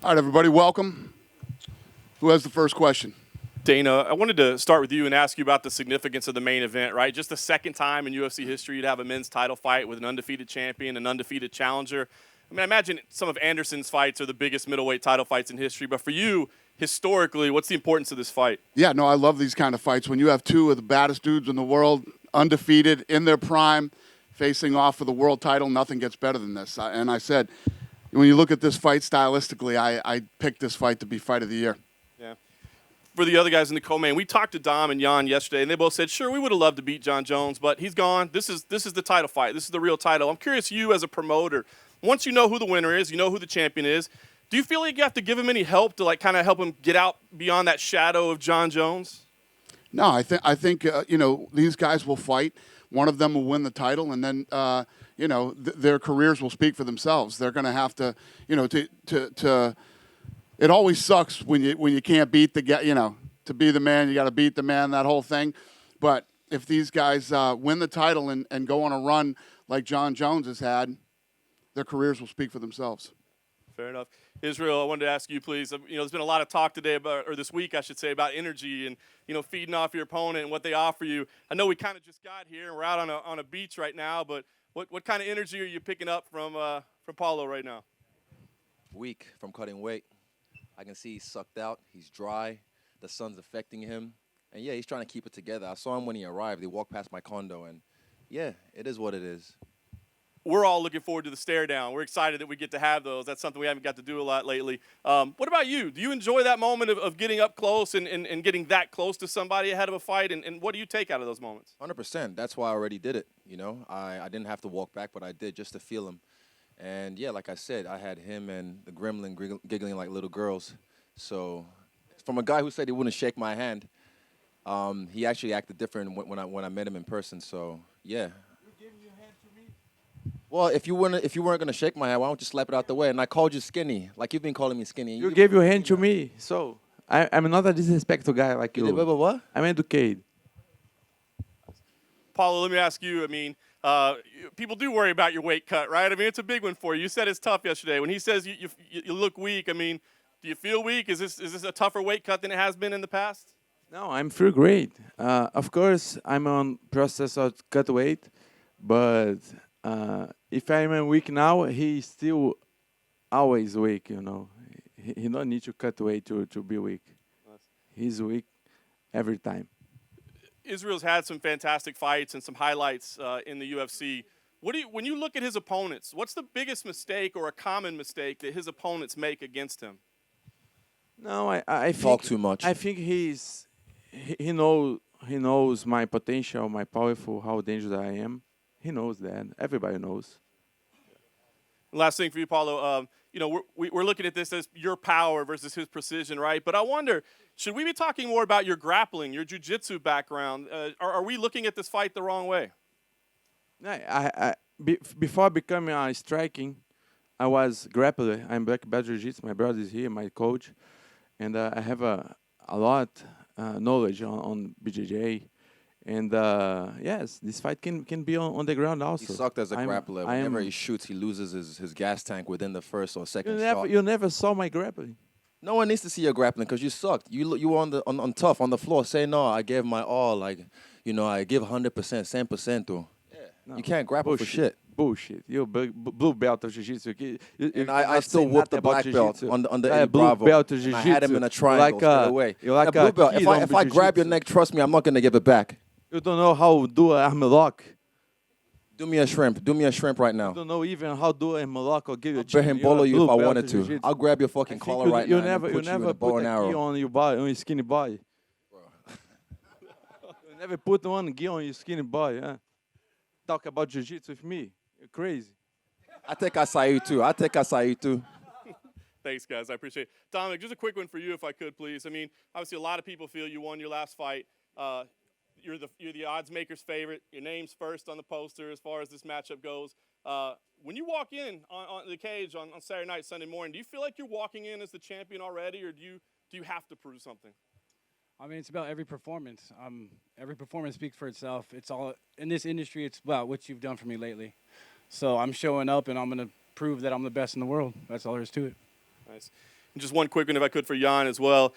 All right, everybody, welcome. Who has the first question? Dana, I wanted to start with you and ask you about the significance of the main event, right? Just the second time in UFC history you'd have a men's title fight with an undefeated champion, an undefeated challenger. I mean, I imagine some of Anderson's fights are the biggest middleweight title fights in history, but for you, historically, what's the importance of this fight? Yeah, no, I love these kind of fights. When you have two of the baddest dudes in the world, undefeated, in their prime, facing off for the world title, nothing gets better than this. And I said, when you look at this fight stylistically, I picked this fight to be fight of the year. Yeah. For the other guys in the co-main, we talked to Dom and Jan yesterday, and they both said, sure, we would have loved to beat John Jones, but he's gone. This is the title fight. This is the real title. I'm curious, you as a promoter, once you know who the winner is, you know who the champion is, do you feel like you have to give him any help to kind of help him get out beyond that shadow of John Jones? No, I think these guys will fight. One of them will win the title, and then their careers will speak for themselves. They're going to have to, to. It always sucks when you can't beat the guy. To be the man, you got to beat the man. That whole thing. But if these guys win the title and go on a run like John Jones has had, their careers will speak for themselves. Fair enough. Israel, I wanted to ask you, please. There's been a lot of talk today about, or this week, I should say, about energy and feeding off your opponent and what they offer you. I know we kind of just got here and we're out on a beach right now, but what kind of energy are you picking up from Paulo right now? Weak from cutting weight. I can see he's sucked out. He's dry. The sun's affecting him, and yeah, he's trying to keep it together. I saw him when he arrived. He walked past my condo, and yeah, it is what it is. We're all looking forward to the stare down. We're excited that we get to have those. That's something we haven't got to do a lot lately. What about you? Do you enjoy that moment of getting up close and getting that close to somebody ahead of a fight? And what do you take out of those moments? 100%. That's why I already did it. I didn't have to walk back, but I did just to feel him. And yeah, like I said, I had him and the gremlin giggling like little girls. So from a guy who said he wouldn't shake my hand, he actually acted different when I met him in person. So yeah. Well, if you weren't gonna shake my hand, why don't you slap it out the way? And I called you skinny, like you've been calling me skinny. You gave your hand to me, so I'm not a disrespectful guy like you. What? I'm educated. Paulo, let me ask you. I mean, people do worry about your weight cut, right? I mean, it's a big one for you. You said it's tough yesterday. When he says you look weak, I mean, do you feel weak? Is this a tougher weight cut than it has been in the past? No, I'm feel great. Of course, I'm on process of cut weight, but if I'm weak now, he's still always weak. He don't need to cut weight to be weak. He's weak every time. Israel's had some fantastic fights and some highlights in the UFC. When you look at his opponents, what's the biggest mistake or a common mistake that his opponents make against him? No, I talk too much. I think he knows my potential, my powerful, how dangerous I am. He knows that. Everybody knows. Last thing for you, Paulo. We're looking at this as your power versus his precision, right? But I wonder, should we be talking more about your grappling, your jiu-jitsu background? Are we looking at this fight the wrong way? Before becoming striking, I was grappler. I'm black belt jiu-jitsu. My brother is here, my coach, and I have a lot knowledge on BJJ. And yes, this fight can be on the ground also. He sucked as a grappler. Whenever he shoots, he loses his gas tank within the first or second shot. You never saw my grappling. No one needs to see your grappling because you sucked. You were on tough on the floor. Say no, I gave my all. I give 100%, 100%. Yeah. No, you can't grapple bullshit. For shit. Bullshit. You're blue belt of jiu-jitsu. And I still whooped the black belt on the Eddie blue Bravo. Belt of jiu-jitsu. I had him in a triangle straight away. You're like blue belt. If I grab your neck, trust me, I'm not gonna give it back. You don't know how to do an arm lock. Do me a shrimp. Do me a shrimp right now. You don't know even how to do an arm lock or give you a chin. I'll bolo you if I wanted to. I'll grab your fucking collar right now and put you in a bow and arrow. Gi on your body, on your skinny body. Bro. You never put one gi on your skinny body. Huh? Talk about jiu-jitsu with me. You're crazy. I take acai too. Thanks, guys. I appreciate it. Dominic, just a quick one for you, if I could, please. I mean, obviously, a lot of people feel you won your last fight. You're the odds maker's favorite. Your name's first on the poster as far as this matchup goes. When you walk in on the cage on Saturday night, Sunday morning, do you feel like you're walking in as the champion already, or do you have to prove something? I mean, it's about every performance. Every performance speaks for itself. It's all in this industry. It's about what you've done for me lately. So I'm showing up, and I'm going to prove that I'm the best in the world. That's all there is to it. Nice. Just one quick one, if I could, for Jan as well.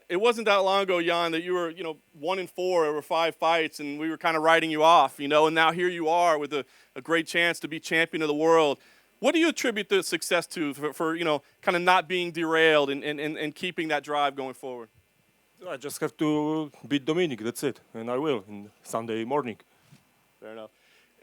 It wasn't that long ago, Jan, that you were, 1-4 over 5 fights, and we were kind of writing you off, and now here you are with a great chance to be champion of the world. What do you attribute the success to for kind of not being derailed and keeping that drive going forward? I just have to beat Dominic, that's it, and I will on Sunday morning. Fair enough.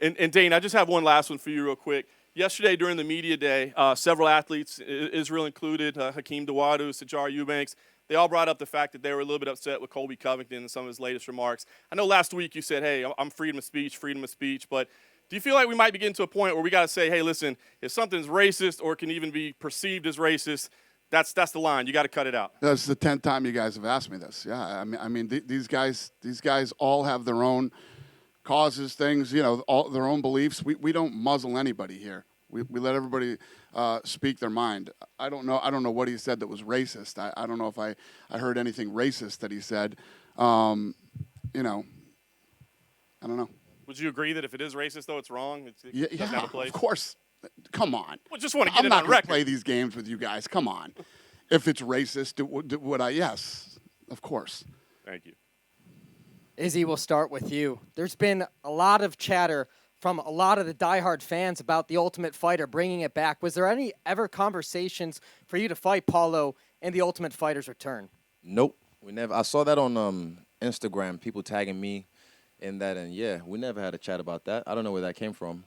And Dane, I just have one last one for you real quick. Yesterday during the media day, several athletes, Israel included, Hakeem Dawodu, Sajar Eubanks, they all brought up the fact that they were a little bit upset with Colby Covington and some of his latest remarks. I know last week you said, hey, I'm freedom of speech, but do you feel like we might be getting to a point where we got to say, hey, listen, if something's racist or can even be perceived as racist, that's the line. You got to cut it out. That's the 10th time you guys have asked me this. Yeah, I mean, these guys all have their own causes, things, all their own beliefs. We don't muzzle anybody here. We let everybody speak their mind. I don't know what he said that was racist. I don't know if I heard anything racist that he said. I don't know. Would you agree that if it is racist, though, it's wrong? It doesn't have a place? Of course. Come on. Well, just want to get I'm it not on going to record. play these games with you guys. Come on. If it's racist, would I? Yes, of course. Thank you. Izzy, we'll start with you. There's been a lot of chatter from a lot of the diehard fans about the Ultimate Fighter, bringing it back. Was there any ever conversations for you to fight Paulo in the Ultimate Fighter's return? Nope, we never. I saw that on Instagram, people tagging me in that, and yeah, we never had a chat about that. I don't know where that came from.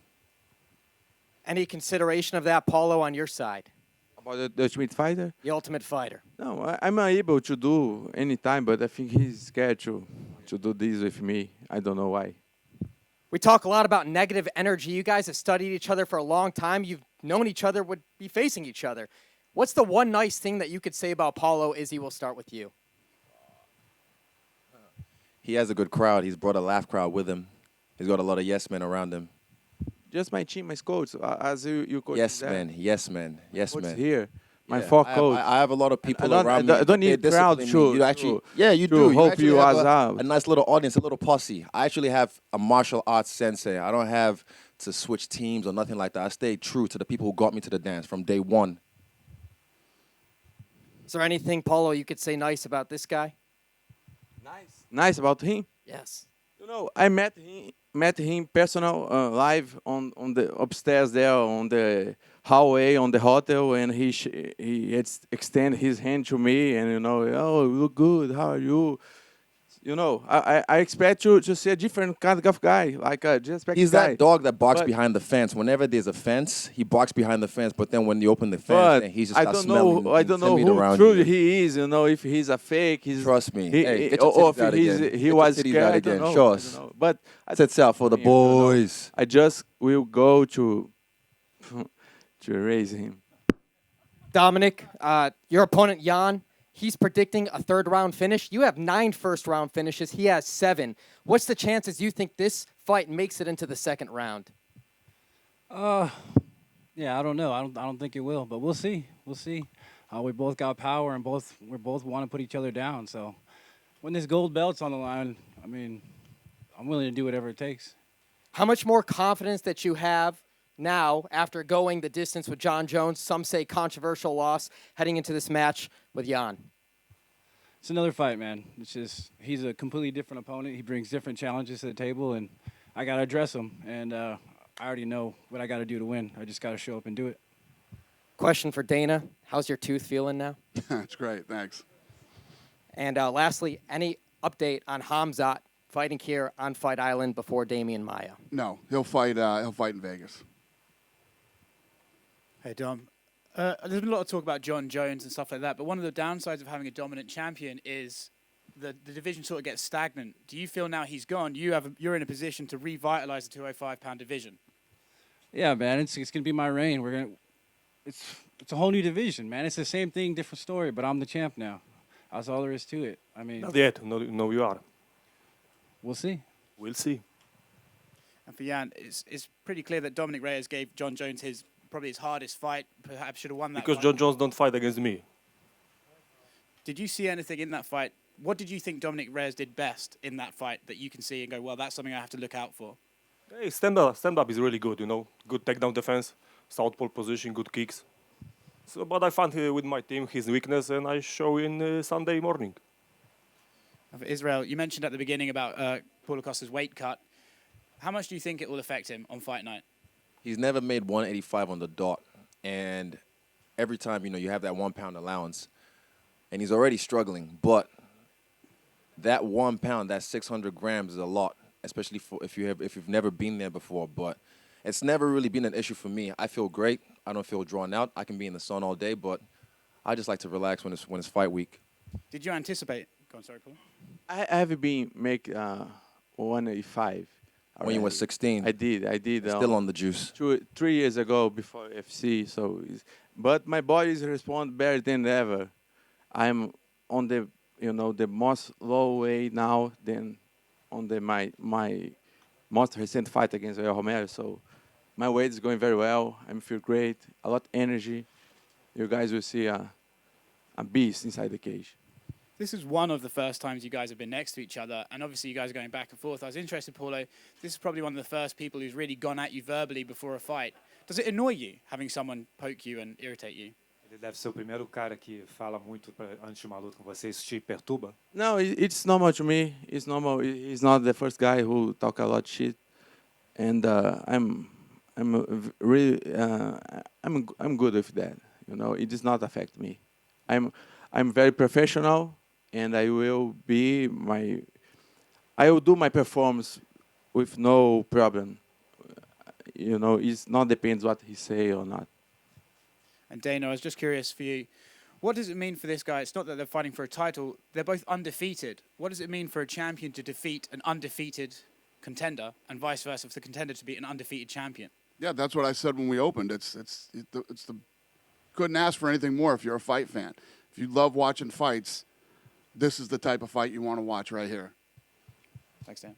Any consideration of that, Paulo, on your side? About the Ultimate Fighter? The Ultimate Fighter. No, I'm able to do anytime, but I think he's scared to do this with me. I don't know why. We talk a lot about negative energy. You guys have studied each other for a long time. You've known each other, would be facing each other. What's the one nice thing that you could say about Paulo? Izzy, we'll start with you. He has a good crowd. He's brought a laugh crowd with him. He's got a lot of yes men around him. Just my team, my coach. As you coach Yes there. man, yes man, yes Coach man. here. My Yeah, four I coach. have a lot of people I around me. don't need They crowd discipline me. to- You actually, to- yeah, you to do. hope actually you have as out. a nice little audience, a little posse. I actually have a martial arts sensei. I don't have to switch teams or nothing like that. I stay true to the people who got me to the dance from day one. Is there anything, Paulo, you could say nice about this guy? Nice about him. Yes. I met him personal live on the upstairs there on the hallway on the hotel, and he extend his hand to me, and oh, you look good. How are you? I expect to see a different kind of guy, like just guy. He's that dog that barks But- behind the fence. Whenever there's a fence, he barks behind the fence. But then when you open the fence, But then he's just I starts don't know. smelling I don't know timid who around truly you. he is. If he's a fake. Trust me. He, Hey, he- get your or titties out if again. Get he your was titties scared. out I don't again. know. Show I us. don't know. But Sets out for the boys. I just will go to raise him. Dominic, your opponent, Jan, he's predicting a third-round finish. You have 9 first-round finishes. He has 7. What's the chances you think this fight makes it into the second round? Yeah, I don't know. I don't think it will, but we'll see. We'll see. We both got power, and we both want to put each other down. So when this gold belt's on the line, I mean, I'm willing to do whatever it takes. How much more confidence that you have now after going the distance with John Jones, some say controversial loss, heading into this match with Jan? It's another fight, man. It's just he's a completely different opponent. He brings different challenges to the table, and I got to address him. And I already know what I got to do to win. I just got to show up and do it. Question for Dana. How's your tooth feeling now? That's great. Thanks. And lastly, any update on Hamzat fighting here on Fight Island before Damian Maia? No, he'll fight. He'll fight in Vegas. Hey, Dom. There's been a lot of talk about John Jones and stuff like that, but one of the downsides of having a dominant champion is the division sort of gets stagnant. Do you feel now he's gone, you're in a position to revitalize the 205-pound division? Yeah, man. It's gonna be my reign. It's a whole new division, man. It's the same thing, different story. But I'm the champ now. That's all there is to it. I mean, Not yet. No, you are. we'll see. We'll see. And for Jan, it's pretty clear that Dominic Reyes gave John Jones probably his hardest fight. Perhaps should have won that Because fight. John Jones don't fight against me. Did you see anything in that fight? What did you think Dominic Reyes did best in that fight that you can see and go, well, that's something I have to look out for? Hey, stand up is really good. Good takedown defense, southpaw position, good kicks. So, but I found with my team his weakness, and I show in Sunday morning. Israel, you mentioned at the beginning about Paulo Costa's weight cut. How much do you think it will affect him on fight night? He's never made 185 on the dot, and every time you have that 1 pound allowance, and he's already struggling. But that 1 pound, that 600 grams, is a lot, especially if you've never been there before. But it's never really been an issue for me. I feel great. I don't feel drawn out. I can be in the sun all day, but I just like to relax when it's fight week. Did you anticipate? Go on, sorry, Paulo. I have been make 185. When you were 16, I did. still on the juice. 3 years ago before UFC. But my body is respond better than ever. I'm on the the most low weight now than on my most recent fight against Real Romero. So my weight is going very well. I feel great. A lot of energy. You guys will see a beast inside the cage. This is one of the first times you guys have been next to each other, and obviously you guys are going back and forth. I was interested, Paulo, this is probably one of the first people who's really gone at you verbally before a fight. Does it annoy you, having someone poke you and irritate you? Ele deve ser o primeiro cara que fala muito antes de uma luta com você. Isso te perturba? No, it's normal to me. It's normal. He's not the first guy who talk a lot of shit, and I'm really I'm good with that. It does not affect me. I'm very professional, and I will do my performance with no problem. It's not depends what he say or not. And Dana, I was just curious for you, what does it mean for this guy? It's not that they're fighting for a title, they're both undefeated. What does it mean for a champion to defeat an undefeated contender, and vice versa, for the contender to beat an undefeated champion? Yeah, that's what I said when we opened. Couldn't ask for anything more if you're a fight fan. If you love watching fights, this is the type of fight you want to watch right here. Thanks, Dan.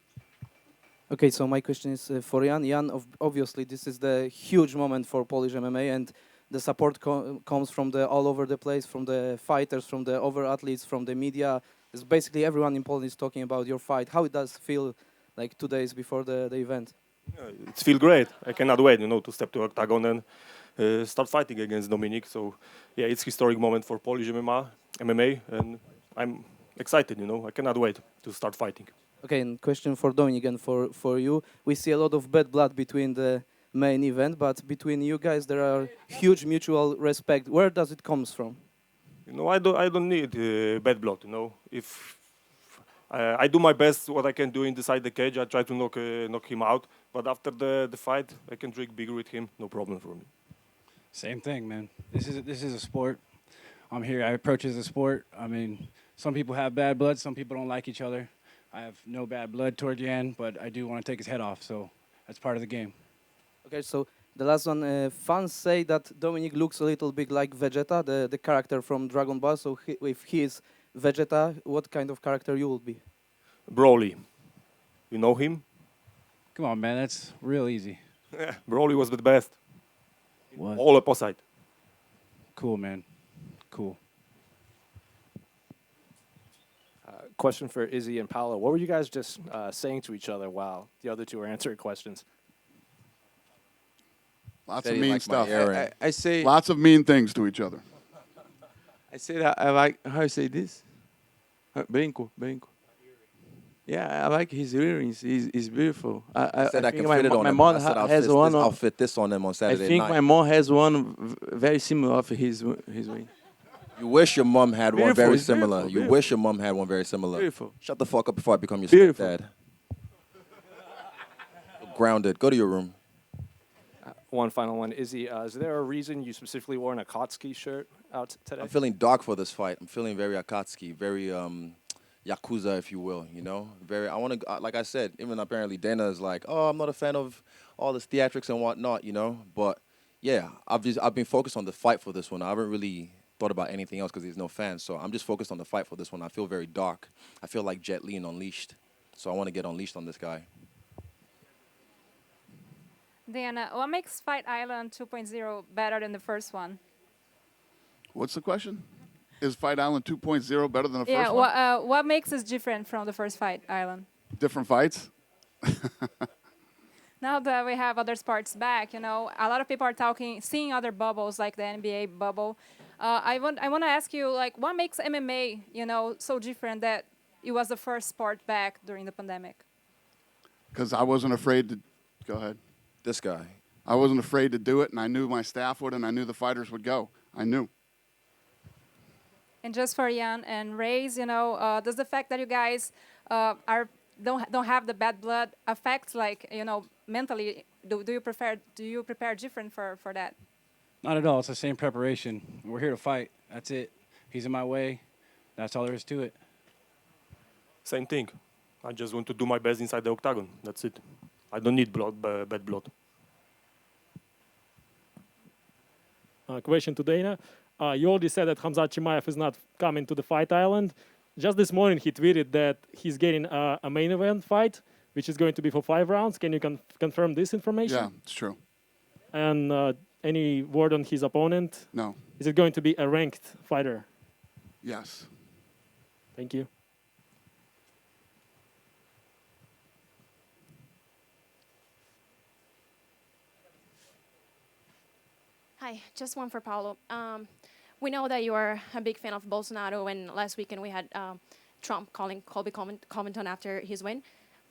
Okay, so my question is for Jan. Jan, obviously, this is the huge moment for Polish MMA, and the support comes from all over the place, from the fighters, from the other athletes, from the media. It's basically everyone in Poland is talking about your fight. How it does feel like 2 days before the event? It feels great. I cannot wait, to step to octagon and start fighting against Dominic. So, yeah, it's historic moment for Polish MMA, and I'm excited. I cannot wait to start fighting. Okay, and question for Dominic and for you. We see a lot of bad blood between the main event, but between you guys there are huge mutual respect. Where does it comes from? I don't need bad blood. If I do my best, what I can do inside the cage, I try to knock him out. But after the fight, I can drink beer with him. No problem for me. Same thing, man. This is a sport. I'm here. I approach it as a sport. I mean, some people have bad blood. Some people don't like each other. I have no bad blood toward Jan, but I do want to take his head off. So that's part of the game. Okay, so the last one, fans say that Dominic looks a little bit like Vegeta, the character from Dragon Ball. So if he is Vegeta, what kind of character you will be? Broly. You know him? Come on, man. That's real easy. Yeah, Broly was the best. What? All opposite. Cool, man. Cool. Question for Izzy and Paulo. What were you guys just saying to each other while the other two were answering questions? Lots of mean stuff. I say Lots of mean things to each other. I say that I like how you say this. Brinco. Yeah, I like his earrings. He's beautiful. I said I think can fit it on my him. mom I said has one. I'll fit this on him on I Saturday think night. my mom has one very similar of his ring. You wish your mom had one Beautiful, very it's similar. beautiful, You wish your mom had one very similar. Beautiful. Shut the fuck up before I become your Beautiful. stepdad. Grounded. Go to your room. One final one. Izzy, is there a reason you specifically wore an Akatsuki shirt out today? I'm feeling dark for this fight. I'm feeling very Akatsuki, very Yakuza, if you will, Very, I want to, like I said, even apparently Dana is like, oh, I'm not a fan of all this theatrics and whatnot, But, yeah, I've been focused on the fight for this one. I haven't really thought about anything else because there's no fans. So I'm just focused on the fight for this one. I feel very dark. I feel like Jet Li and Unleashed. So I want to get unleashed on this guy. Diana, what makes Fight Island 2.0 better than the first one? What's the question? Is Fight Island 2.0 better than the Yeah, first one? what makes us different from the first Fight Island? Different fights? Now that we have other sports back, you know, a lot of people are talking, seeing other bubbles like the NBA bubble. I want to ask you, like, what makes MMA, you know, so different that it was the first sport back during the pandemic? Because I wasn't afraid to. Go ahead. This guy. I wasn't afraid to do it, and I knew my staff would, and I knew the fighters would go. I knew. And just for Jan and Reyes, you know, does the fact that you guys don't have the bad blood affect, like, you know, mentally? Do you prepare different for that? Not at all. It's the same preparation. We're here to fight. That's it. He's in my way. That's all there is to it. Same thing. I just want to do my best inside the octagon. That's it. I don't need bad blood. Question to Dana. You already said that Khamzat Chimaev is not coming to the fight island. Just this morning he tweeted that he's getting a main event fight, which is going to be for 5 rounds. Can you confirm this information? Yeah, it's true. And any word on his opponent? No. Is it going to be a ranked fighter? Yes. Thank you. Hi, just one for Paulo. We know that you are a big fan of Bolsonaro, and last weekend we had Trump calling Colby Covington after his win.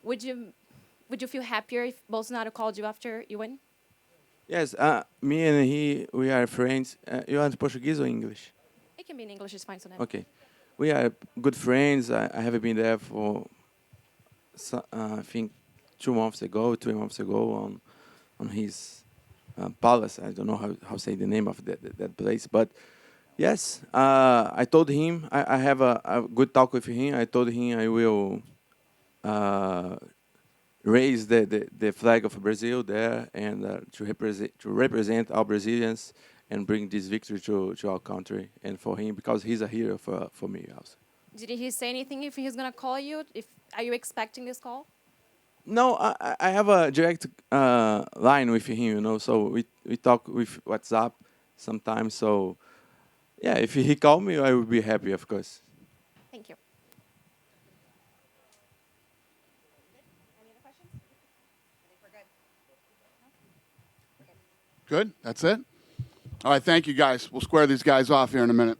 Would you feel happier if Bolsonaro called you after you win? Yes, me and he, we are friends. You want Portuguese or English? It can be in English, it's fine. So Okay. We are good friends. I have been there for, I think, 3 months ago on his palace. I don't know how to say the name of that place. But, yes, I told him, I have a good talk with him. I told him I will raise the flag of Brazil there and to represent our Brazilians and bring this victory to our country and for him, because he's a hero for me also. did he say anything if he's gonna call you? Are you expecting this call? No, I have a direct line with him, you know, so we talk with WhatsApp sometimes. So, yeah, if he call me, I would be happy, of course. Thank you. Good? That's it? All right, thank you, guys. We'll square these guys off here in a minute.